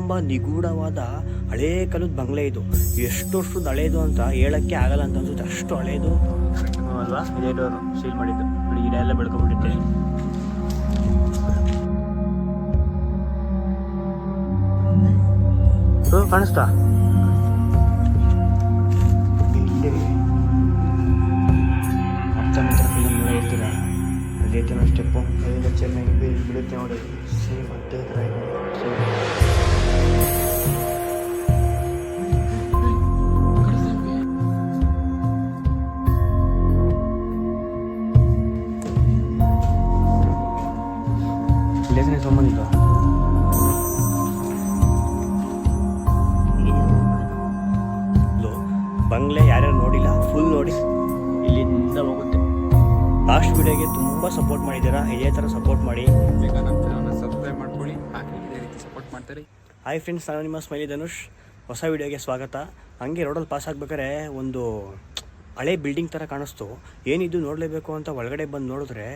ತುಂಬ ನಿಗೂಢವಾದ ಹಳೇ ಕಾಲದ ಬಂಗ್ಲೆ ಇದು. ಎಷ್ಟು ವರ್ಷದ ಹಳೇದು ಅಂತ ಹೇಳೋಕ್ಕೆ ಆಗಲ್ಲ ಅಂತ ಅನ್ಸುತ್ತೆ, ಅಷ್ಟು ಹಳೇದು ಅಲ್ವಾ. ಇದೇ ಡೋರು ಸೀಲ್ ಮಾಡಿದ್ದು ನೋಡಿ, ಗಿಡ ಎಲ್ಲ ಬೆಳ್ಕೊಂಡ್ಬಿಟ್ಟಿತ್ತೆ. ಕಾಣಿಸ್ತಾ ಅಪ್ಪ ಫಿಲಮ್ ನೋಡೇ ಇರ್ತೀರ. ಅದೇ ನಾವು ಸ್ಟೆಪ್ಪು ಅದೆಲ್ಲ ಚೆನ್ನಾಗಿ ಬಿಡುತ್ತೆ ನೋಡಿ, ಸೇಮ್ ಅದೇ ಥರ ಇದೆ. ಇಲ್ಲೇ ಸಂಬಂಧಿತ ಬಂಗ್ಲೆ ಯಾರ್ಯಾರು ನೋಡಿಲ್ಲ ಫುಲ್ ನೋಡಿ, ಇಲ್ಲಿಂದ ಹೋಗುತ್ತೆ. ಲಾಸ್ಟ್ ವಿಡಿಯೋಗೆ ತುಂಬ ಸಪೋರ್ಟ್ ಮಾಡಿದ್ದೀರಾ, ಇದೇ ಥರ ಸಪೋರ್ಟ್ ಮಾಡಿ. ಸಬ್ಸ್ಕ್ರೈಬ್ ಮಾಡ್ಕೊಳ್ಳಿ, ಹಾಗೆ ಇದೇ ರೀತಿ ಸಪೋರ್ಟ್ ಮಾಡ್ತಾರೆ. ಹಾಯ್ ಫ್ರೆಂಡ್ಸ್, ನಾನು ನಿಮ್ಮ ಸ್ಮೈಲಿ ಧನುಷ್. ಹೊಸ ವಿಡಿಯೋಗೆ ಸ್ವಾಗತ. ಹಂಗೆ ರೋಡಲ್ಲಿ ಪಾಸ್ ಆಗ್ಬೇಕಾದ್ರೆ ಒಂದು ಹಳೆ ಬಿಲ್ಡಿಂಗ್ ಥರ ಕಾಣಿಸ್ತು. ಏನಿದು ನೋಡಲೇಬೇಕು ಅಂತ ಒಳಗಡೆ ಬಂದು ನೋಡಿದ್ರೆ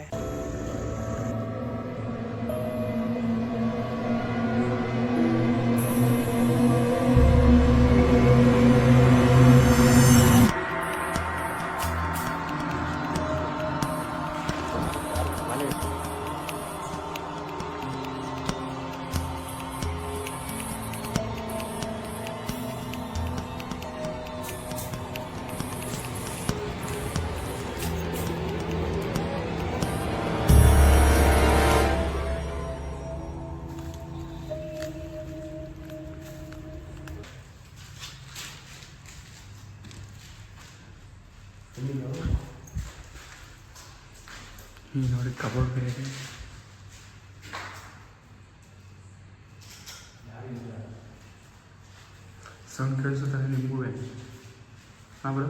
ನೋಡಿ ಕಬೋರ್ಡ್ ಬೇರೆ ಇದೆ. ಸೌಂಡ್ ಕೇಳಿಸುತ್ತಾರೆ ನಿಮಗೂ? ಹಾಂ ಬರೋ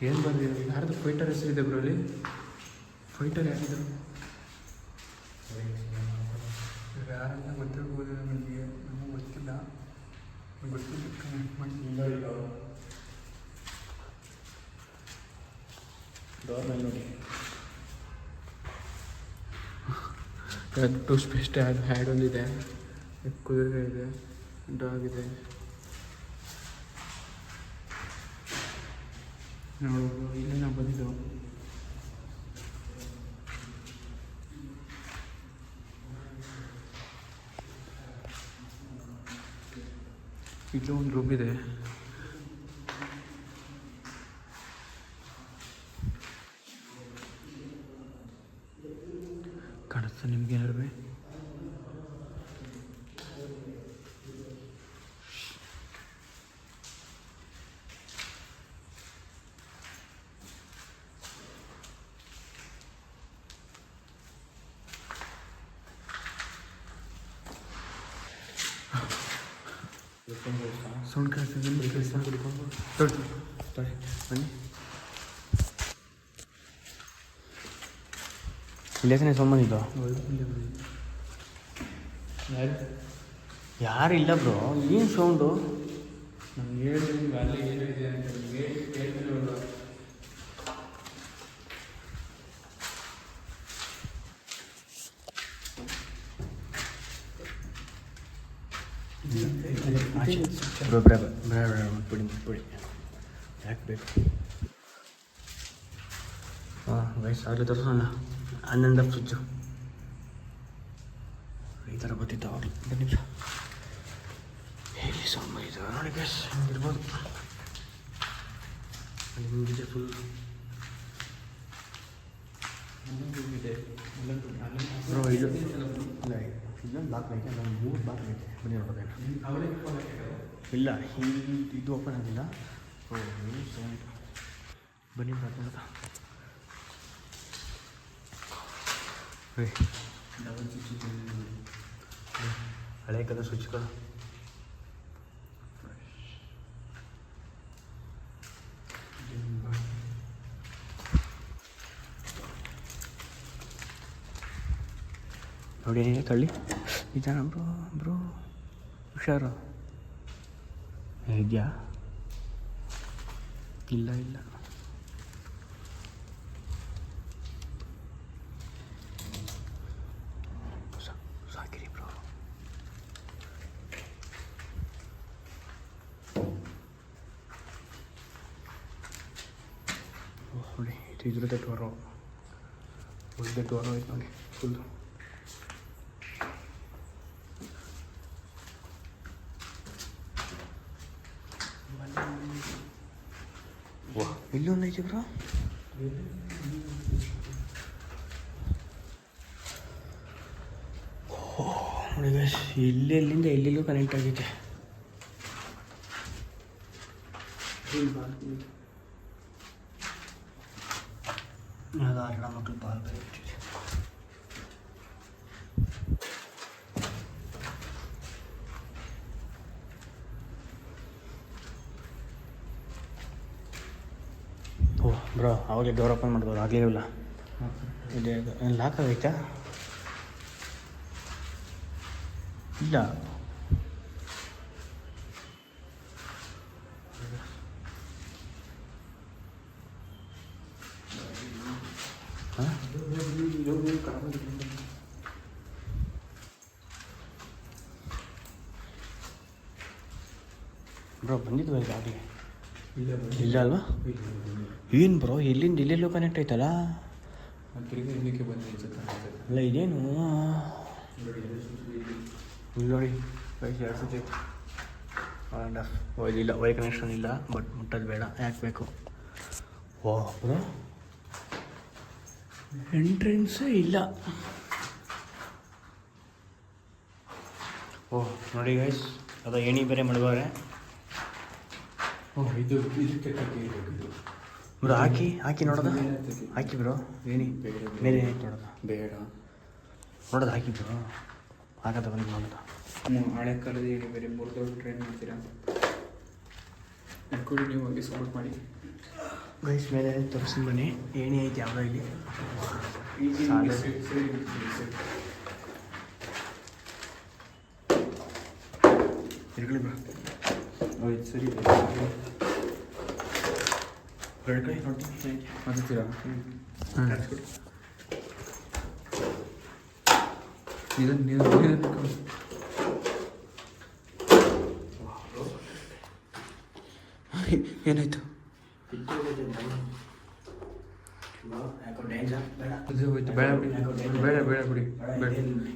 ಏನು ಬಂದಿದೆ? ಯಾರ್ದು ಫೈಟರ್ ಹೆಸರು ಇದೆ ಬ್ರೋ ಅಲ್ಲಿ? ಫೈಟರ್ ಯಾರಿದ್ರು ಯಾರಂತ ಗೊತ್ತಿರ್ಬೋದು ನನಗೆ, ನಮಗೆ ಗೊತ್ತಿಲ್ಲ. ಗೊತ್ತಿಲ್ಲ ಕನೆಕ್ಟ್ ಮಾಡಿ ನೋಡಿ. ಟೂತ್ ಪೇಸ್ಟ್ ಹ್ಯಾಡ್ ಒಂದಿದೆ, ಕುದುರೆ ಇದೆ, ಡಾಗ್ ಇದೆ. ನೋಡ್ಬೋದು ಇಲ್ಲೇ ನಾವು ಬಂದಿದ್ದೆವು. ಇಲ್ಲೂ ಒಂದು ರೂಮ್ ಇದೆ. ಕಾಣಿಸ್ತಾ ನಿಮ್ಗೆ ಏನಾರು? ಸೌಂಡ್ ಕೇಳಿಸ್ತಿದೆ ಬನ್ನಿ. ಇಲ್ಲೇ ಸಂಬಂಧಿತ ಯಾರಿಲ್ಲ ಬ್ರೋ, ಏನು ಸೌಂಡು? ನಾನು ಹೇಳಿದ್ರೆ ಅಲ್ಲಿ ಏನಿದೆ ಅಂತ ನಿಮಗೆ ಹೇಳ್ತೀನಿ. ಬಿಡಿ ಯಾಕೆ ಬೇಕು? ಹಾಂ ವಯಸ್ಸಾಗಲಿ ತೋರಿಸೋಣ. ಹನ್ನೊಂದು ಫ್ರಿಜ್ಜು ಈ ಥರ ಗೊತ್ತಿತ್ತು ಅವಾಗಲೂ. ಬನ್ನಿ ಹೇಗೆ ಸೌಂಡ್ ಇದು ನೋಡಿ ಬೇಸ್ ಇರ್ಬೋದು. ನಿಮಗಿದೆ ಫುಲ್ ಬ್ರೋ. ಇದು ಇಲ್ಲ, ಇಲ್ಲೊಂದು ಬಾಕ್ಲು ಐತೆ, ನಾನು 3 ಬಾಕ್ಲು ಐತೆ. ಬನ್ನಿ ನೋಡ್ಬೇಕು. ಇಲ್ಲ ಇದು ಓಪನ್ ಆಗಿಲ್ಲ. ಸೌಂಡ್ ಬನ್ನಿ ನೋಡ್ತಾ ಹಳೆ ಕಾಲದ ಸ್ವಿಚ್ಗಳು. ನೋಡಿ ತಳ್ಳಿ ನಿಜ ಬ್ರೋ. ಬ್ರೋ ಹುಷಾರು ಇದೆಯಾ? ಇಲ್ಲ ಇದ್ರದ್ದು ಡೋರು ಫುಲ್ ಡೋರು ಐತೆ ನೋಡಿ ಫುಲ್ಲು. ವಾ ಇಲ್ಲಿ ಒಂದು ಐತಿ ಬ್ರೋ. ನೋಡಿ ಗೈಸ್, ಎಲ್ಲೆಲ್ಲಿಂದ ಎಲ್ಲೆಲ್ಲೂ ಕನೆಕ್ಟ್ ಆಗೈತೆ. ಅದು ಅರ್ಣ ಮಕ್ಕಳು ಬಾಲ್ ಬರೀತಿದೆ. ಓಹ್ ಬ್ರೋ, ಅವಾಗಲೇ ಡೋರ್ ಓಪನ್ ಮಾಡ್ಬೋದು, ಆಗಲೇ ಇಲ್ಲ. ಇಲ್ಲಿ ಲಾಕ್ ಆಗೈತಾ? ಇಲ್ಲ. ಬ್ರೋ ಬಂದಿದ್ವ ಗಾಡಿ? ಇಲ್ಲ ಅಲ್ವಾ? ಏನು ಬ್ರೋ, ಎಲ್ಲಿಂದ ಎಲ್ಲೆಲ್ಲೋ ಕನೆಕ್ಟ್ ಆಯ್ತಲ್ಲ. ಅಲ್ಲ ಇದೇನು ನೋಡಿ ಗೈಸ್, 2 ಸ್ವಿಚ್ ಐತೆ. On off. ಇದಿಲ್ಲ, ವೈ ಕನೆಕ್ಷನ್ ಇಲ್ಲ, ಬಟ್ ಮುಟ್ಟೋದು ಬೇಡ, ಯಾಕೆ ಬೇಕು? ಓ ಬ್ರೋ, ಎಂಟ್ರೆನ್ಸೇ ಇಲ್ಲ. ಓಹ್ ನೋಡಿ ಗೈಸ್, ಅದು ಏಣಿ ಬೇರೆ ಮಡಗವ್ರೆ. ಇದು ಇದಕ್ಕೆ ಬ್ರೋ ಹಾಕಿ ನೋಡೋದ, ಹಾಕಿ ಬ್ರೋ. ಏಣಿ ಮೇಲೆ ಏನೈತೆ ನೋಡೋದ? ಬೇಡ ನೋಡೋದು ಹಾಕಿ ಬ್ರೋ, ಹಾಕದ ಬಂದು ನೋಡೋದ. ಹಳೆ ಕಾಲದ ಏಣಿ ಬೇರೆ ಮುರಿದೋಳು ಟ್ರೈನ್ ಮಾಡ್ತೀರಾ? ಅನ್ಕೊಳ್ಳಿ, ನೀವು ಹೋಗಿ ಸಪೋರ್ಟ್ ಮಾಡಿ ಗೈಸ್. ಮೇಲೆ ತೋರಿಸಿ ಬನ್ನಿ, ಏಣಿ ಐತೆ ಯಾವುದೋ ಇಲ್ಲಿ. ತಿರ್ಗಳಿ ಬ್ರೋ. ಹೌದು ಸರಿ, ಬೆಳಕೈ ನೋಡ್ತೀನಿ ಮಾತಾಡ್ತೀರಾ? ಏನಾಯ್ತು? ಹೋಯ್ತು, ಬೇಡ ಬಿಡಿ, ಬೇಡ ಬೇಡ ಬಿಡಿ, ಬೇಡ.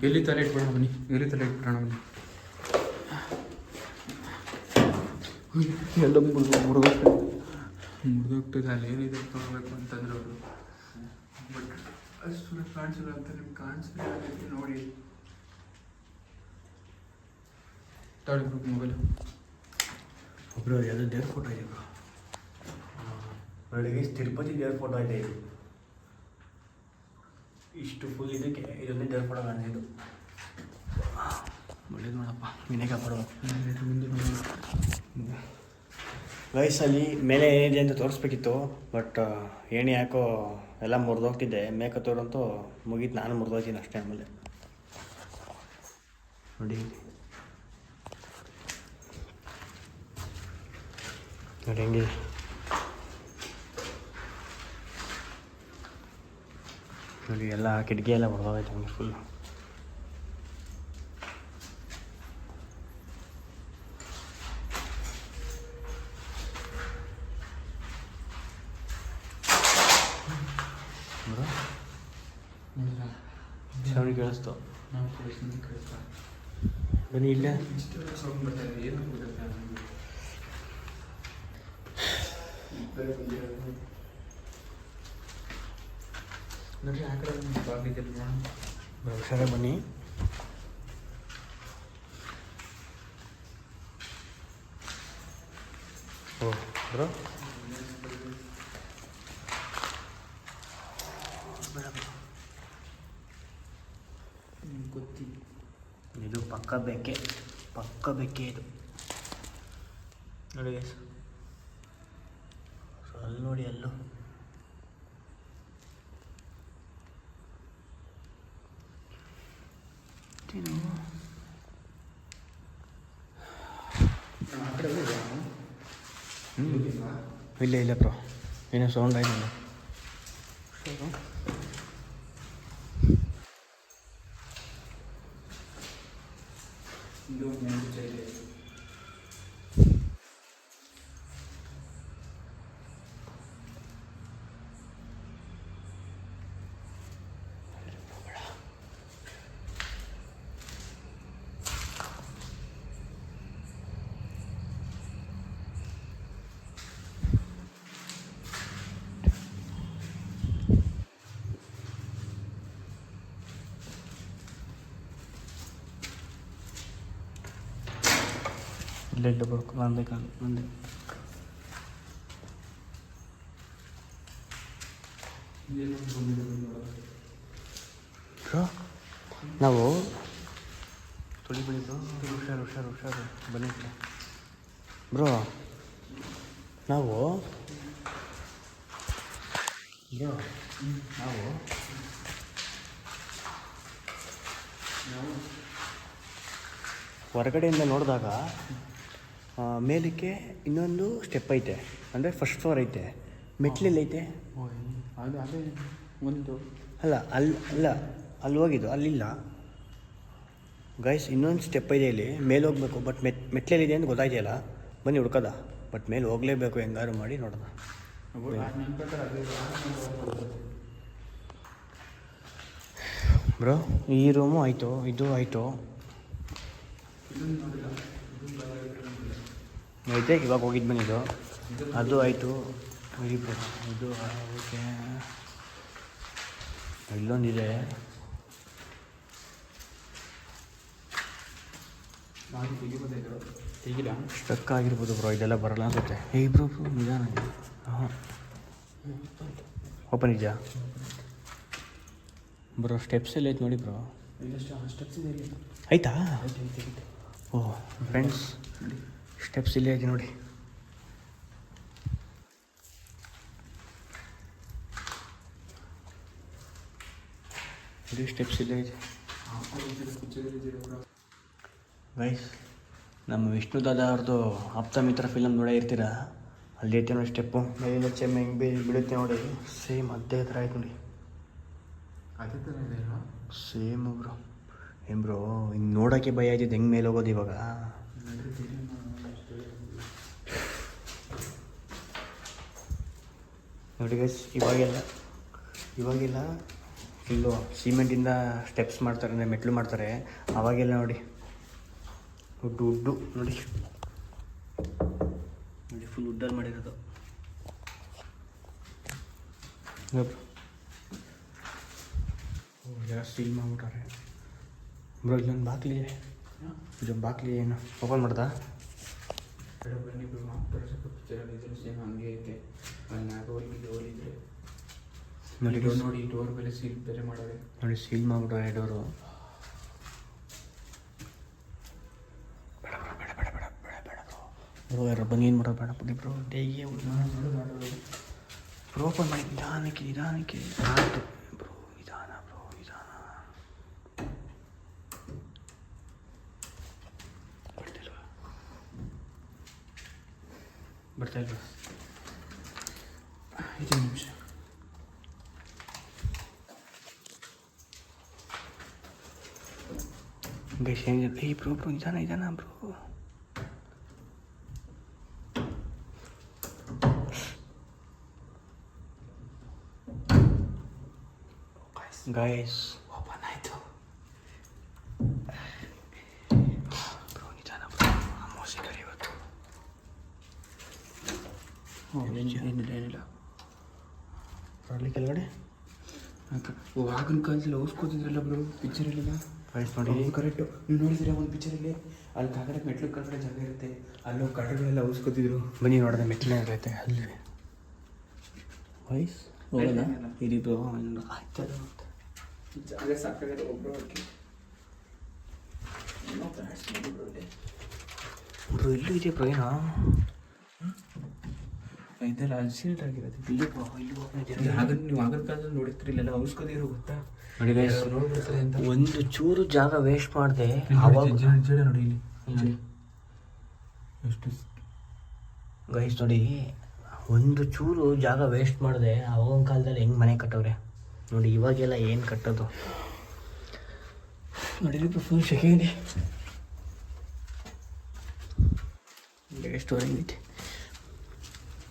ಎಲ್ಲಿ ತಲೆ ಇಟ್ಬಿಡೋಣ ಬನ್ನಿ, ಎಲ್ಲಿ ತಲೆ ಇಟ್ಬಿಡೋಣ ಬನ್ನಿ. ಎಲ್ಲ ಮುರಿದೋಗ್ತದೆ. ಅಲ್ಲಿ ಏನಿದೆ ತೊಗೊಳ್ಬೇಕು ಅಂತಂದ್ರೆ ಅವರು, ಬಟ್ ಅಷ್ಟು ಕಾಣಿಸಿಲ್ಲ ಅಂತ ನಿಮ್ಗೆ ಕಾಣಿಸ್ಲಿಲ್ಲ ನೋಡಿ. ತಗೊಳ್ಳಿ ಗ್ರೂಪ್ ಮೊಬೈಲು. ಒಬ್ಬರು ಯಾವುದೋ ದೇವ್ರ ಫೋಟೋ ಇದೆ ಬ್ರೋ. ಒಳಗೆ ತಿರುಪತಿ ದೇವ್ರ ಫೋಟೋ ಇದೆ. ಇದು ಇಷ್ಟು ಫುಲ್ ಇದಕ್ಕೆ ಇದೊಂದೇ ದೇವ್ರ ಫೋಟೋ ಕಾಣಿಸಿದ್ದು. ಒಳ್ಳೇದು ನೋಡಪ್ಪ, ನೀನೇ ಕಾಪಾಡುವ. ವಯಸ್ಸಲ್ಲಿ ಮೇಲೆ ಏನಿದೆ ಅಂತ ತೋರಿಸ್ಬೇಕಿತ್ತು, ಬಟ್ ಏಣಿ ಯಾಕೋ ಎಲ್ಲ ಮುರಿದೋಗ್ತಿದ್ದೆ. ಮೇಕತ್ತೋರಂತೂ ಮುಗೀತು, ನಾನು ಮುರಿದೋಗ್ತೀನಿ ಅಷ್ಟೇ. ಆಮೇಲೆ ನೋಡಿ ನೋಡಿ ಹೆಂಗಿದೆ ನೋಡಿ, ಎಲ್ಲ ಕಿಟಕಿ ಎಲ್ಲ ಹೊಡೆದೋಗೈತೆ ಹಂಗೆ ಫುಲ್. ಸೌಂಡ್ ಕೇಳಿಸ್ತು. ಬನ್ನಿ ಇಲ್ಲ, ಸೌಂಡ್ ಬರ್ತಾ ಇದೆ, ಏನು ಗೊತ್ತಾ? ನೋಡ್ರಿ, ಆ ಕಡೆ ಬಾಗಿಲಿದೆ, ಹುಷಾರಾಗಿ ಬನ್ನಿ. ಓ ಬ್ರೋ, ಗೊತ್ತಿ ಇದು ಪಕ್ಕ ಬೆಕ್ಕೆ ಇದು ನೋಡಿ ಗೈಸ್. ಸೊ ಅಲ್ಲಿ ನೋಡಿ, ಅಲ್ಲೂ ಇಲ್ಲ ಬ್ರೋ, ಏನೋ ಸೌಂಡ್ ಆಯ್ತು. ಇದು ಇದೆ. ಲೆಡ್ ಬೇಕು ನಂದೇ ಕಾಲು ನಂದೇ. ನಾವು ತೊಳಿ ಬಿಡಿದ್ದು ಹುಷಾರು ಬನ್ನಿ ಬ್ರೋ. ನಾವು ಹೊರಗಡೆಯಿಂದ ನೋಡಿದಾಗ ಮೇಲಕ್ಕೆ ಇನ್ನೊಂದು ಸ್ಟೆಪ್ ಐತೆ, ಅಂದರೆ ಫಸ್ಟ್ ಫ್ಲೋರ್ ಐತೆ. ಮೆಟ್ಲೆಲ್ಲ ಐತೆ ಅದು ಅದೇ ಒಂದು ಅಲ್ಲಿ ಹೋಗಿದ್ದು ಅಲ್ಲಿಲ್ಲ ಗೈಸ್. ಇನ್ನೊಂದು ಸ್ಟೆಪ್ ಇದೆ ಇಲ್ಲಿ, ಮೇಲೆ ಹೋಗ್ಬೇಕು. ಬಟ್ ಮೆಟ್ಲೆಲ್ಲಿದೆ ಅಂತ ಗೊತ್ತಾಯ್ತಿಲ್ಲ. ಬನ್ನಿ ಹುಡ್ಕೋದ. ಬಟ್ ಮೇಲೆ ಹೋಗಲೇಬೇಕು, ಹೆಂಗಾರು ಮಾಡಿ ನೋಡೋಣ. ಬ್ರೋ ಈ ರೂಮು ಆಯಿತು, ಇದು ಆಯಿತು ಐತೆ. ಇವಾಗ ಹೋಗಿದ್ದು ಬಂದಿದ್ದು ಅದು ಆಯಿತು. ಇದು ಓಕೆ. ಇಲ್ಲೊಂದಿದೆ, ಸ್ಟಕ್ ಆಗಿರ್ಬೋದು ಬ್ರೋ. ಇದೆಲ್ಲ ಬರಲ್ಲ ಅನ್ಸುತ್ತೆ. ಬ್ರೋ ನಿಧಾನ. ಹಾಂ ಓಪನ್ ಇದೆಯಾ ಬ್ರೋ? ಸ್ಟೆಪ್ಸ್ ಎಲ್ಲ ಐತೆ ನೋಡಿ ಬ್ರೋ. ಸ್ಟೆಪ್ಸ್ ಇದೆ ಆಯ್ತಾ? ಓಹ್ ಫ್ರೆಂಡ್ಸ್, ಸ್ಟೆಪ್ಸ್ ಇಲ್ಲೇ ಐತೆ ನೋಡಿ. ಇದು ಸ್ಟೆಪ್ಸ್ ಇಲ್ಲೇ ಐತೆ ಗೈಸ್. ನಮ್ಮ ವಿಷ್ಣು ದಾದಾ ಅವ್ರದ್ದು ಆಪ್ತ ಮಿತ್ರ ಫಿಲಮ್ ನೋಡೇ ಇರ್ತೀರಾ, ಅಲ್ಲಿ ಐತೆ ನೋಡಿ ಸ್ಟೆಪ್ಪು. ಮೇಲಿಂದ ಚೆಮ್ಮೆ ಹೆಂಗೆ ಬೀಳುತ್ತೆ ನೋಡಿ, ಸೇಮ್ ಅದೇ ಥರ ಆಯ್ತು ನೋಡಿ. ಅದೇ ಥರ ಇದೆ ಅಲ್ವಾ? Same bro. ಏನು ಬ್ರೋ, ಹಿಂಗೆ ನೋಡೋಕ್ಕೆ ಭಯ ಆಯ್ತಿದ್ದು, ಹೆಂಗೆ ಮೇಲೆ ಹೋಗೋದು ಇವಾಗ? ನೋಡಿ ಗೈಸ್, ಇವಾಗೆಲ್ಲ ಇಲ್ಲೋ ಸಿಮೆಂಟಿಂದ ಸ್ಟೆಪ್ಸ್ ಮಾಡ್ತಾರೆ, ಅಂದರೆ ಮೆಟ್ಲು ಮಾಡ್ತಾರೆ. ಅವಾಗೆಲ್ಲ ನೋಡಿ ಉಡ್ಡು ನೋಡಿ ಫುಲ್ ಉಡ್ಡಲ್ಲಿ ಮಾಡಿರೋದು. ಎಲ್ಲ ಸ್ಟೀಲ್ ಮಾಡ್ಬಿಟ್ಟಾರೆ ಬ್ರೋ. ಇಲ್ಲೊಂದು ಬಾಕ್ಲಿದೆ, ಇದೊಂದು ಬಾಕ್ಲಿ ಏನು ಓಪನ್ ಮಾಡ್ದಾ? ಬನ್ನಿ ಬ್ರೋ, ಪಿಕ್ಚರಲ್ಲಿ ಇದ್ರೆ ಸೇಮ್ ಹಂಗೆ ಐತೆ. ಅಲ್ಲಿ ನಾಗೋಲಿದ್ರೆ ನೋಡಿ ನೋಡಿ, ಡೋರ್ ಮೇಲೆ ಸೀಲ್ ಬೇರೆ ಮಾಡೋದೆ ನೋಡಿ. ಸೀಲ್ ಮಾಡ್ಬಿಟ್ರೆ ಡೋರು. ಬ್ರೋ ಯಾರು ಬಂದು ಏನು ಮಾಡೋದು? ಬೇಡ ಬಿಡಿ ಬ್ರೋ, ಡೈಗೆ ಬ್ರೋ ಓಪನ್ ಮಾಡಿ ನಿಧಾನಕ್ಕೆ. ಆಯಿತು ಬ್ರೋ, ನಿಧಾನ. ಬರ್ತಾ ಇಲ್ವಾ? 5 ನಿಮಿಷ. ಗೈಸ್ ಏನಿದೆ? ಬ್ರೋ ನಿಧಾನ ಬ್ರೋ. ಗೈಸ್ ಓಪನ್ ಆಯಿತು ಬ್ರೋ, ನಿಧಾನ ಬ್ರೋ. ಅಮಾವಾಸ್ಯೆ ಕರೆ ಇವತ್ತು. ಏನಿಲ್ಲ ಅಲ್ಲಿ ಕೆಳಗಡೆ ಆಗಿನ ಕಾಲದಲ್ಲಿ ಔಸ್ಕೋತಿದ್ರಲ್ಲ ಬ್ರೋ ಪಿಕ್ಚರಲ್ಲೆಲ್ಲ. ಗೈಸ್ ನೋಡಿ ಕರೆಕ್ಟು, ನೀವು ನೋಡಿದ್ದೀರಾ ಒಂದು ಪಿಕ್ಚರಲ್ಲಿ? ಅಲ್ಲಿ ಕೆಳಗಡೆ ಮೆಟ್ಲು ಕೆಳಗಡೆ ಜಾಗ ಇರುತ್ತೆ, ಅಲ್ಲೂ ಕಟಗಳೆಲ್ಲ ಔಸ್ಕೋತಿದ್ರು. ಬನ್ನಿ ನೋಡಿದೆ, ಮೆಟ್ಲೇ ಇರುತ್ತೆ ಅಲ್ಲಿ. ವೈಸ್ ಹೋಗಲ್ಲ ಇರಿ ಬ್ರೋ, ಆಯ್ತದ ಜಾಗ ಸಾಕಾಗಿದೆ ಒಬ್ಬರು ಹೋಗಿ. ಬ್ರೋ ಇಲ್ಲೂ ಇದೆ ಬ್ರೋ. ಏನೋ ಇದೆಲ್ಲ ಅಲ್ಲಿ ಸೀಲ್ಡ್ ಆಗಿರೋದು. ಇಲ್ಲಿ ನೀವು ಆಗಿನ ಕಾಲದಲ್ಲಿ ನೋಡಿರ್ತೀರಿ, ಇಲ್ಲೆಲ್ಲ ಔಸ್ಕೋದಿರೋ ಗೊತ್ತಾ? ನೋಡಿ ಗೈಸ್, ನೋಡ್ಬಿಡ್ತಾರೆ ಅಂತ ಒಂದು ಚೂರು ಜಾಗ ವೇಸ್ಟ್ ಮಾಡಿದೆ. ಜಡ ನೋಡಿ ಇಲ್ಲಿ ಎಷ್ಟು ಗೈಸ್ ನೋಡಿ, ಒಂದು ಚೂರು ಜಾಗ ವೇಸ್ಟ್ ಮಾಡಿದೆ. ಅವಾಗಿನ ಕಾಲದಲ್ಲಿ ಹೆಂಗೆ ಮನೆ ಕಟ್ಟವ್ರೆ ನೋಡಿ. ಇವಾಗೆಲ್ಲ ಏನು ಕಟ್ಟೋದು ನೋಡಿ. ಫುಲ್ ಸೆಕೆಂಡ್ ಎಷ್ಟು ಹೊರಗೈತೆ.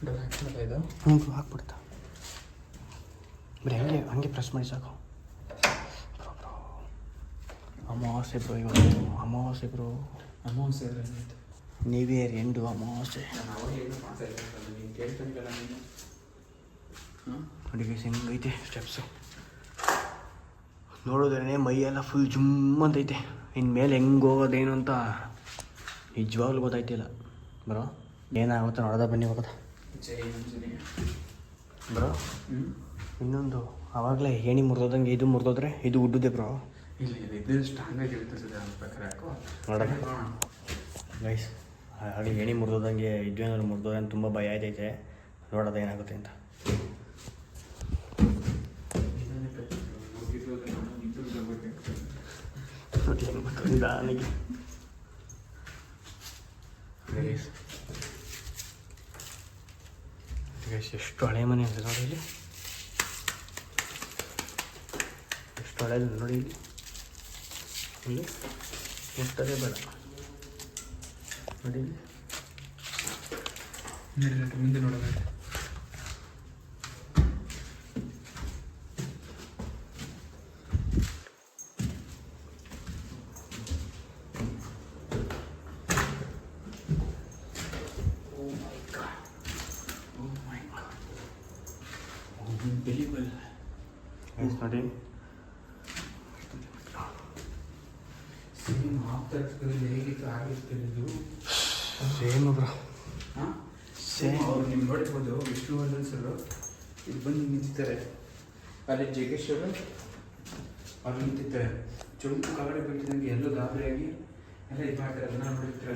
ಇದು ಹಾಕ್ಬಿಡ್ತಾ ಬರೀ ಹಂಗೆ ಪ್ರೆಸ್ ಮಾಡಿ ಸಾಕು. ಅಮಾವಾಸ್ಯೆ ಬ್ರೋ, ಇವತ್ತು ಅಮಾವಾಸ್ಯೆ ಬ್ರೋ. ಅಮಾವಾಸ್ಯೆ ನ್ಯೂ ಇಯರ್ ಎಂಡು ಅಮಾವಾಸ್ಯೆ. ನೋಡಿ ಗೈಸ್ ಹೆಂಗೈತೆ ಸ್ಟೆಪ್ಸು. ನೋಡಿದ್ರೆ ಮೈಯೆಲ್ಲ ಫುಲ್ ಜುಮ್ ಅಂತೈತೆ. ಇನ್ಮೇಲೆ ಹೆಂಗೆ ಹೋಗೋದೇನು ಅಂತ ನಿಜವಾಗ್ಲೂ ಗೊತ್ತಾಯ್ತಿಲ್ಲ. ಬ್ರೋ ಏನಾಗುತ್ತೆ ನೋಡೋದ ಬನ್ನಿ ಹೋಗೋದ ಬ್ರೋ. ಇನ್ನೊಂದು ಆವಾಗಲೇ ಏಣಿ ಮುರಿದೋದಂಗೆ ಇದು ಮುರಿದೋದ್ರೆ ಇದು ಉಡ್ಡುದೆ ಬ್ರೋ. ಇಲ್ಲ ಇದು ಸ್ಟ್ರಾಂಗಾಗಿ ಇರುತ್ತೆ ಸರ್ ಬೇಕಾದ್ರೆ ಯಾಕೋ ನೋಡೋಣ ಗೈಸ್. ಹಾಗೆ ಏಣಿ ಮುರಿದೋದಂಗೆ ಇದು ಏನಾದ್ರು ಮುರಿದೋದೆ ಅಂತ ತುಂಬ ಭಯ ಆಯ್ತೈತೆ. ನೋಡೋದು ಏನಾಗುತ್ತೆ ಅಂತ. ನೋಡಿ ಹೆಂಗೆ ಬರ್ತಾರೆ ನಿಧಾನಕ್ಕೆ. ಎಷ್ಟು ಹಳೆ ಮನೆ ಅಂದರೆ ನೋಡಿ ಇಲ್ಲಿ, ಎಷ್ಟು ಹಳೆದು ನೋಡಿ ಇಲ್ಲಿ. ಇಲ್ಲಿ ಮುಟ್ಟದೇ ಬೇಡ ನೋಡಿ ಇಲ್ಲಿ. ಮುಂದೆ ನೋಡೋಣ. ನೋಡಿ ಹೇಗಿತ್ತು ಆಗಿರ್ತಿರೋದು ಸೇಮ್ ಬ್ರೋ. ಸೇಮ್ ಅವ್ರು ನೀವು ನೋಡಿರ್ಬೋದು ವಿಷ್ಣುವರ್ಧನ್ ಸರ್ ಇಲ್ಲಿ ಬಂದು ನಿಂತಿದ್ದಾರೆ. ಅಲ್ಲಿ ಜಗೇಶ್ವರು ಅವ್ರು ನಿಂತಿರ್ತಾರೆ. ಚೊಂಬು ಕಗಡೆ ಬಿಟ್ಟಿದಂಗೆ ಎಲ್ಲೋ ಗಾಬರಿಯಾಗಿ ಎಲ್ಲ ಇದು ಮಾಡ್ತಾರೆ. ಅದನ್ನ ನೋಡಿರ್ತಾರೆ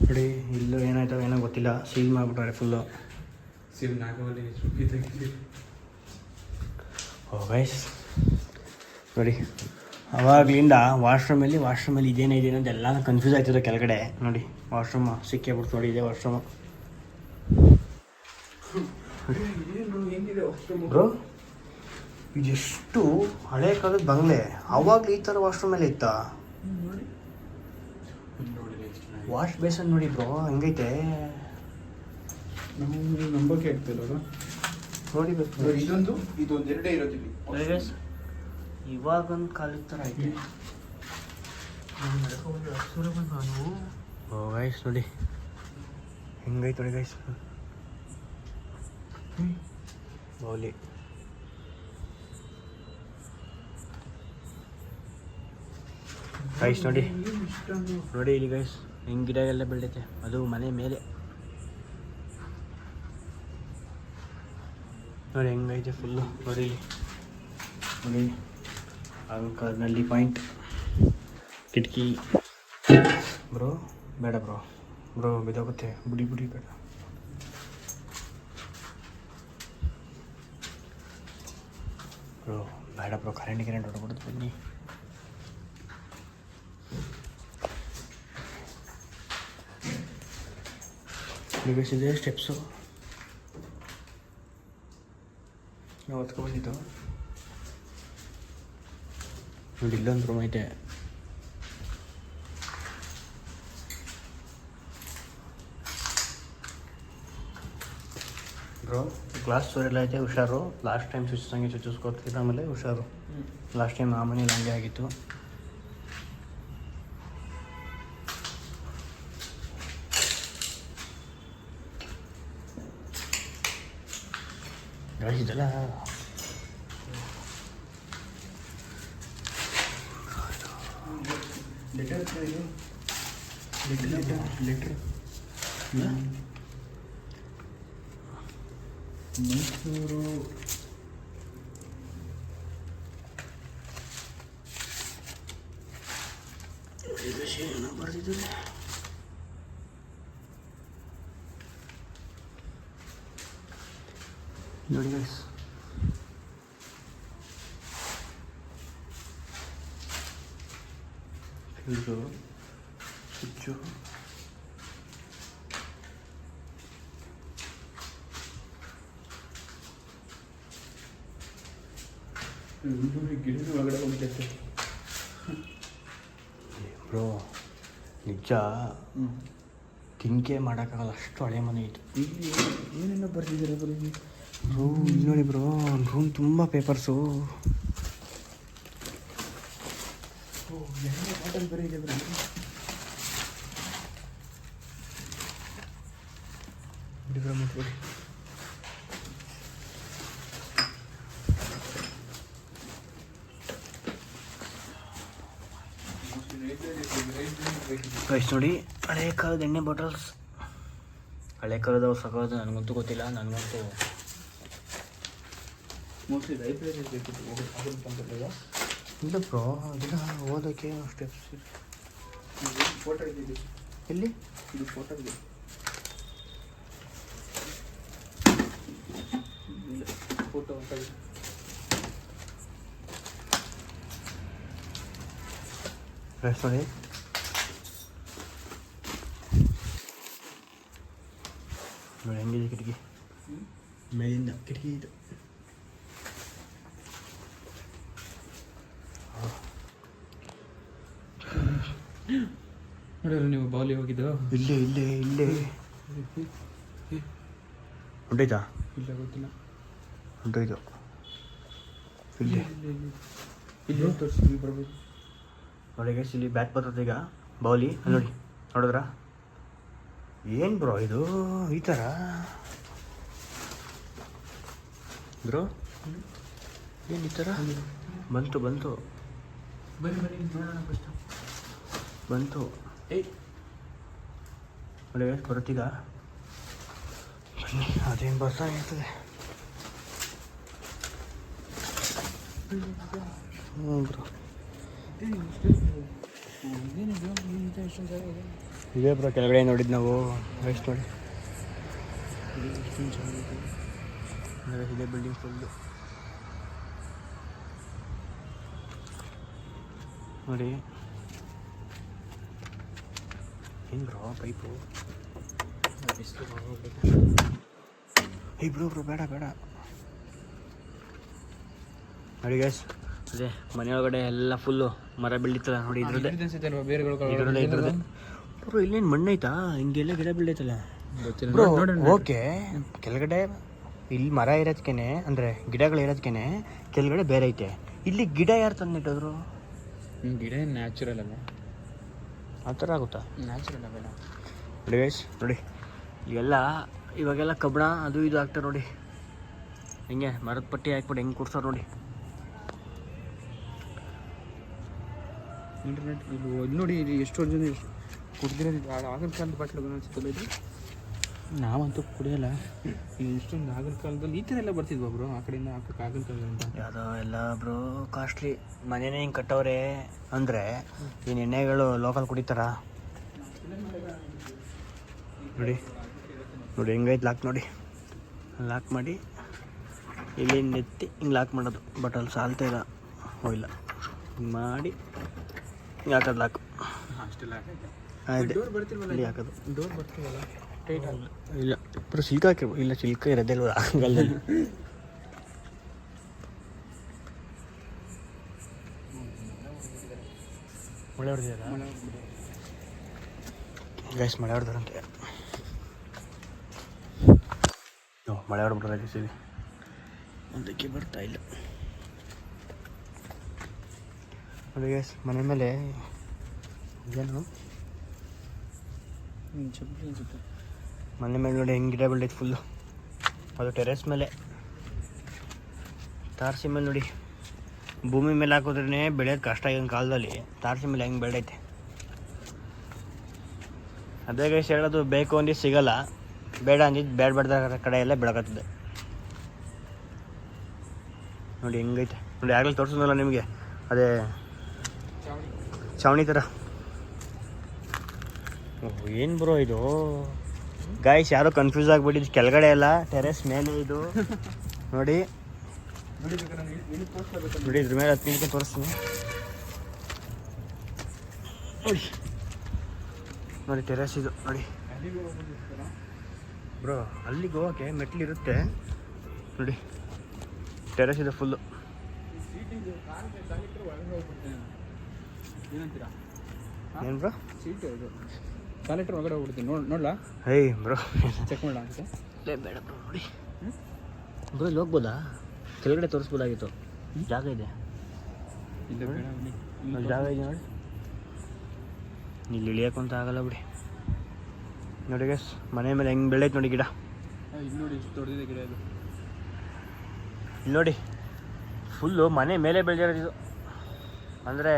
ನೋಡಿ. ಇಲ್ಲೂ ಏನಾಯ್ತೋ ಏನೋ ಗೊತ್ತಿಲ್ಲ, ಸೀಲ್ ಮಾಡಿಬಿಟ್ಟಾರೆ ಫುಲ್ಲು. ಶಿವ್ ನಾಗವಲ್ಲಿ ಸುಖಿತಾಗಿ. ಓ ಗೈಸ್ ನೋಡಿ, ಅವಾಗಲಿಂದ ವಾಶ್ರೂಮಲ್ಲಿ ಇದೇನಿದೆ ಅಂತ ಎಲ್ಲ ಕನ್ಫ್ಯೂಸ್ ಆಯ್ತಿದೆ ಕೆಳಗಡೆ. ನೋಡಿ ವಾಶ್ರೂಮ್ ಸಿಕ್ಕೇ ಬಿಡ್ತು ನೋಡಿ, ಇದೆ ವಾಶ್ರೂಮು ಬ್ರೋ. ಇದೆಷ್ಟು ಹಳೆ ಕಾಲದ ಬಂಗ್ಲೆ, ಅವಾಗಲೂ ಈ ಥರ ವಾಶ್ರೂಮಲ್ಲಿ ಇತ್ತಾ? ವಾಶ್ ಬೇಸನ್ ನೋಡಿ ಬ್ರೋ ಹೆಂಗೈತೆ. ನಾವು ನಂಬೋಕೆ ಆಗ್ತಿಲ್ಲ ನೋಡಿ ಇದೊಂದು ಎರಡೇ ಇರೋದಿಲ್ಲ. ಇವಾಗೊಂದು ಕಾಲದ ಥರ ಐತೆ. ಓ ಗೈಸ್ ನೋಡಿ ಹೆಂಗೈತೆ ನೋಡಿ ಗೈಸ್. ಬೌಲಿ ಗೈಸ್ ನೋಡಿ ಇಲ್ಲಿ ಗೈಸ್ ಹೆಂಗೆ ಗಿಡ ಎಲ್ಲ ಬೆಳೆದೈತೆ. ಅದು ಮನೆ ಮೇಲೆ ನೋಡಿ ಹೆಂಗೈತೆ ಫುಲ್ಲು. ನೋಡಿ ನೋಡಿ ಅಂಕಲ್ನಲ್ಲಿ ಪಾಯಿಂಟ್ ಕಿಟಕಿ. ಬ್ರೋ ಬೇಡ ಬ್ರೋ ಬಿದ್ದೋಗುತ್ತೆ. ಬುಡಿ ಬೇಡ. ಬ್ರೋ ಬೇಡ ಬ್ರೋ, ಕರೆಂಟ್ ಹೊಡ್ಬಿಡುತ್ತೆ ಬನ್ನಿ. ಇದೆ ಸ್ಟೆಪ್ಸು ನಾವು ಹೊತ್ಕೊಂಡ್ಬಂದಿದ್ದು. ನೋಡಿ ಇಲ್ಲೊಂದು ರೂಮ್ ಐತೆ. ಬ್ರೋ ಗ್ಲಾಸ್ ಎಲ್ಲ ಐತೆ, ಹುಷಾರು. ಲಾಸ್ಟ್ ಟೈಮ್ ಚುಚ್ಚಿಸ್ಕೊಡ್ತಿದ್ದ, ಆಮೇಲೆ ಹುಷಾರು. ಲಾಸ್ಟ್ ಟೈಮ್ ಆ ಮನೇಲಿ ಹಂಗೆ ಆಗಿತ್ತು. ಇದೆಲ್ಲ ಲೆಟರ್ ಮೈಸೂರು ಬರ್ತಿದ್ದೆ. ನೋಡಿ ಗೈಸ್ ಫ್ಯೂಸು ಸ್ವಿಚ್ಚು. ಗಿಡದ ಒಳಗಡೆ ಹೋಗ್ತೈತೆ ಬ್ರೋ. ನಿಜ ತಿಂಕೆ ಮಾಡೋಕ್ಕಾಗಲ್ಲ, ಅಷ್ಟು ಹಳೆ ಮನೆ ಇತ್ತು. ಏನೇನೋ ಬರ್ತಿದ್ದಾರೆ ಬ್ರೋ. ಇಲ್ಲಿ ನೋಡಿ ಬ್ರೋ, ರೂಮ್ ತುಂಬ ಪೇಪರ್ಸು. ಬಾಟಲ್ ಬೇರೆ ಇದೆ ಬ್ರೋ. ಮುಟ್ಬಿಡಿ. ಗೈಸ್ ನೋಡಿ ಹಳೆ ಕಾಲದ ಎಣ್ಣೆ ಬಾಟಲ್ಸ್. ಹಳೆ ಕಾಲದವ್ರು ಸಗೋದು ನನಗಂತೂ ಗೊತ್ತಿಲ್ಲ. ನನಗಂತೂ ಮೋಸ್ಟ್ಲಿ ಲೈಬ್ರರಿ ಬೇಕಿತ್ತು ಹೋಗೋದು. ಇಲ್ಲ ಬ್ರೋ, ಅದೆಲ್ಲ ಓದೋಕ್ಕೆ ಸ್ಟೆಪ್ಸ್. ಫೋಟೋ ಇದೆ ಎಲ್ಲಿ? ಇದು ಫೋಟೋ ಇದೆ. ಫೋಟೋ ಫ್ರೆಶ್ ನೋಡಿ. ನೋಡಿ ಹೆಂಗಿದೆ ಕಿಟಕಿ, ಮೇಲಿಂದ ಕಿಟಕಿ ಇದು. ನೋಡಿದ್ರೆ ನೀವು ಬಾಲಿ ಹೋಗಿದ್ದು ಇಲ್ಲೇ ಇಲ್ಲೇ ಇಲ್ಲೇ ಹೊಂಟೈತಾ? ಇಲ್ಲ ಗೊತ್ತಿಲ್ಲ. ಹೊಂಟೋಯ್ತು ಇಲ್ಲೇ. ಇಲ್ಲಿ ತೋರಿಸಿ ಬರ್ಬೋದು. ನೋಡಿ ಗೈಸ್, ಇಲ್ಲಿ ಬ್ಯಾಟ್ ಬರ್ತದೆ ಈಗ ಬೌಲಿ. ನೋಡಿ, ನೋಡಿದ್ರಾ? ಏನು ಬ್ರೋ ಇದು ಈ ಥರ ಬ್ರೋ? ಏನು ಈ ಥರ ಬಂತು? ಬನ್ನಿ ನೋಡೋಣ ಫಸ್ಟ್. ಬಂತು. ನೋಡಿ ಗೈಸ್, ಬರುತ್ತೀಗ. ಬನ್ನಿ, ಅದೇನು ಬರ್ತಾ ಇರ್ತದೆ. ಹ್ಞೂ ಬ್ರೋ, ಇದೇ ಬ್ರೋ ಕೆಳಗಡೆ ನೋಡಿದ್ದು ನಾವು. ಎಷ್ಟು ನೋಡಿ, ಇದೇ ಬಿಲ್ಡಿಂಗ್ ಫುಲ್ಲು ನೋಡಿ. ಏನು ಬ್ರೋ ಪೈಪು? ಬ್ರೋ ಬೇಡ ನೋಡಿ ಗೈಸ್, ಅದೇ ಮನೆಯೊಳಗಡೆ ಎಲ್ಲ ಫುಲ್ಲು ಮರ ಬೆಳೀತಲ್ಲ ನೋಡಿ. ಇದ್ರದ್ದೇ ಇದ್ರದ್ದೇ ಬ್ರೋ. ಇಲ್ಲೇನು ಮಣ್ಣೈತಾ? ಹಿಂಗೆಲ್ಲ ಗಿಡ ಬೆಳೀತಲ್ಲ ಬ್ರೋ. ಓಕೆ, ಕೆಳಗಡೆ ಇಲ್ಲಿ ಮರ ಇರೋದಕ್ಕೇನೆ, ಅಂದರೆ ಗಿಡಗಳು ಇರೋದಕ್ಕೇನೆ ಕೆಳಗಡೆ ಬೇರೆ ಐತೆ. ಇಲ್ಲಿ ಗಿಡ ಯಾರು ತಂದಿಟ್ಟಿದ್ರು? ಗಿಡ ನ್ಯಾಚುರಲ್ ಅಲ್ಲ, ಆ ಥರ ಆಗುತ್ತಾ? ನ್ಯಾಚುರಲ್ ಅವೆಲ್ಲ ನೋಡಿ ಗೈಸ್. ನೋಡಿ ಇವೆಲ್ಲ ಇವಾಗೆಲ್ಲ ಕಬ್ಬಣ ಅದು ಇದು ಹಾಕ್ತಾರೆ ನೋಡಿ. ಹಿಂಗೆ ಮರದ ಪಟ್ಟಿ ಹಾಕ್ಬಿಟ್ಟು ಹೆಂಗೆ ಕೂರ್ಸೋರು ನೋಡಿ. ಇಂಟರ್ನೆಟ್ ಇಲ್ಲಿ ನೋಡಿ, ಇಲ್ಲಿ ಎಷ್ಟು ಜನ ಕುಡ್ದಿರೋದು ಆಗಿನ ಕಾಲದ ಬಾಟ್ಲು ಅನ್ಸುತ್ತಲ್ಲ ಇದು. ನಾವಂತೂ ಕುಡಿಯೋಲ್ಲ. ಇಲ್ಲಿ ಇಷ್ಟೊಂದು ಆಗಿನ ಕಾಲದಲ್ಲಿ ಈ ಥರ ಎಲ್ಲ ಬರ್ತಿದ್ವಾ ಬ್ರೋ? ಆ ಕಡೆಯಿಂದ ಹಾಕಕ್ಕೆ ಆಗಿನ ಕಾಲದಿಂದ ಯಾವುದೋ ಎಲ್ಲ ಬ್ರೋ ಕಾಸ್ಟ್ಲಿ. ಮನೆಯೇ ಹಿಂಗೆ ಕಟ್ಟವ್ರೆ ಅಂದರೆ ಈ ಎಣ್ಣೆಗಳು ಲೋಕಲ್ ಕುಡಿತಾರ ನೋಡಿ. ನೋಡಿ ಹೆಂಗೈತೆ ಲಾಕ್ ನೋಡಿ. ಲಾಕ್ ಮಾಡಿ ಇಲ್ಲಿ ನೆತ್ತಿ ಹಿಂಗೆ ಲಾಕ್ ಮಾಡೋದು. ಬಟ್ ಅಲ್ಲಿ ಸಾಲ್ತಾ ಇಲ್ಲ, ಹೋಗಿಲ್ಲ. ಹಿಂಗೆ ಮಾಡಿ ಹಿಂಗೆ ಹಾಕೋದು ಲಾಕು. ಅಷ್ಟೆಲ್ಲ ಆಯ್ತು, ಡೋರ್ ಬರ್ತಿಲ್ವಲ್ಲ? ಇಲ್ಲಿ ಹಾಕೋದು ಡೋರ್ ಬರ್ತೀವಲ್ಲ ಟೈಟ್ ಅಲ್ಲ. ಇಲ್ಲ ಬರೋ ಸಿಲ್ಕ್ ಹಾಕಿ. ಇಲ್ಲ ಸಿಲ್ಕ ಇರೋದಿಲ್ವ ಹಂಗಲ್ಲಲ್ಲಿ. ಮಳೆ ಹೊಡೆದಿಲ್ಲ ಗೈಸ್, ಮಳೆ ಹೊಡೆದಾರಂತೆ. ಮಳೆ ಹೊಡೆದ್ಬಿಟ್ರೆ ಗೈಸಲ್ಲಿ ಒಂದಕ್ಕೆ ಬರ್ತಾ ಇಲ್ಲ ನೋಡಿ ಗೈಸ್. ಮನೆ ಮೇಲೆ ಏನು ಮನೆ ಮೇಲೆ ನೋಡಿ ಹೆಂಗೆ ಗಿಡ ಬೆಳೆದೈತೆ ಫುಲ್ಲು. ಅದು ಟೆರೆಸ್ ಮೇಲೆ, ತಾರಸಿ ಮೇಲೆ ನೋಡಿ. ಭೂಮಿ ಮೇಲೆ ಹಾಕೋದ್ರೇ ಬೆಳೆಯೋದು ಕಷ್ಟ ಆಗಿನ ಕಾಲದಲ್ಲಿ. ತಾರಸಿ ಮೇಲೆ ಹೆಂಗೆ ಬೆಳೆದೈತೆ. ಅದೇ ಗೈಸ್ ಹೇಳೋದು, ಬೇಕು ಅಂದಿದ್ದು ಸಿಗಲ್ಲ, ಬೇಡ ಅಂದಿದ್ದು ಬೇಡ ಕಡೆ ಎಲ್ಲ ಬೆಳಕತ್ತದೆ ನೋಡಿ. ಹೆಂಗೈತೆ ನೋಡಿ. ಆಗಲೇ ತೋರಿಸೋದಲ್ಲ ನಿಮಗೆ, ಅದೇ ಚಾವಣಿ ಥರ. ಏನು ಬ್ರೋ ಇದು ಗಾಯ್ಸ್? ಯಾರೋ ಕನ್ಫ್ಯೂಸ್ ಆಗಿಬಿಟ್ಟಿದ್ದು. ಕೆಳಗಡೆ ಎಲ್ಲ ಟೆರೆಸ್ ಮೇಲೆ ಇದು ನೋಡಿ. ನೋಡಿ ಇದ್ರ ಮೇಲೆ 10 ನಿಮಿಷ ತೋರಿಸ್ತೀನಿ ನೋಡಿ. ನೋಡಿ ಟೆರೆಸ್ ಇದು ನೋಡಿ ಬ್ರೋ. ಅಲ್ಲಿಗೆ ಹೋಗೋಕ್ಕೆ ಮೆಟ್ಲಿರುತ್ತೆ ನೋಡಿ. ಟೆರೆಸ್ ಇದೆ ಫುಲ್ಲು. ಏನು ಬ್ರೋ? ಸೀಟು ಇದು ಟಾಯ್ಲೆಟ್ ಒಳಗಡೆ ಹೋಗ್ಬಿಡ್ತೀನಿ. ನೋಡ್ಲಾ? ಹೇಯ್ ಬ್ರೋ, ಚೆಕ್ ಮಾಡೋಣ ಅಂತ. ಬೇಡ ಬ್ರೋ. ನೋಡಿ ಬ್ರೋ, ಇಲ್ಲಿ ಹೋಗ್ಬೋದಾ? ಕೆಳಗಡೆ ತೋರಿಸ್ಬೋದಾಗಿತ್ತು. ಜಾಗ ಇದೆ, ಇಲ್ಲ ಬೇಡ ಅಲ್ಲಿ ಜಾಗ ಇದೆ ನೋಡಿ. ಇಲ್ಲಿ ಇಳಿಯೋಕ್ಕಂತ ಆಗಲ್ಲ ಬಿಡಿ. ನೋಡಿ ಗೈಸ್, ಮನೆ ಮೇಲೆ ಹೆಂಗೆ ಬೆಳೆದೈತೆ ನೋಡಿ ಗಿಡ. ಇಲ್ಲಿ ನೋಡಿ ಎಷ್ಟು ದೊಡ್ಡದಿದೆ ಗಿಡ ಇದು. ಇಲ್ಲಿ ನೋಡಿ ಫುಲ್ಲು ಮನೆ ಮೇಲೆ ಬೆಳೆದಿರೋದು ಇದು. ಅಂದರೆ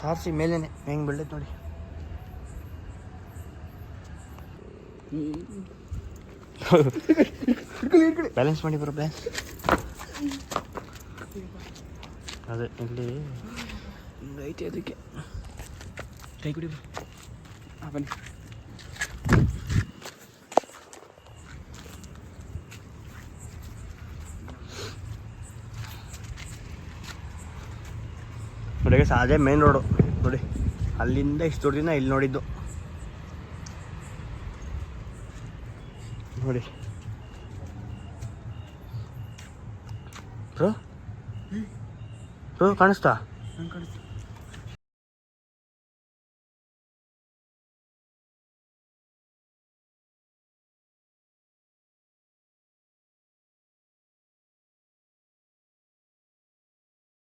ತಾರಸಿ ಮೇಲೇ ಹೆಂಗೆ ಬೆಳೆದೈತೆ ನೋಡಿ. ಬ್ಯಾಲೆನ್ಸ್ ಮಾಡಿ ಬರೋ ಬ್ಯಾಲೆನ್ಸ್. ಅದೇ ಇಲ್ಲಿ ಐತೆ ಅದಕ್ಕೆ ಕೈ ಕುಡಿ ಬನ್ನಿ. ನೋಡಿ ಅದೇ ಮೇನ್ ರೋಡು ನೋಡಿ, ಅಲ್ಲಿಂದ ಇಷ್ಟು ದೊಡ್ಡದಿನ ಇಲ್ಲಿ ನೋಡಿದ್ದು ನೋಡಿ ಬ್ರೋ. ಬ್ರೋ ಕಾಣಿಸ್ತಾ?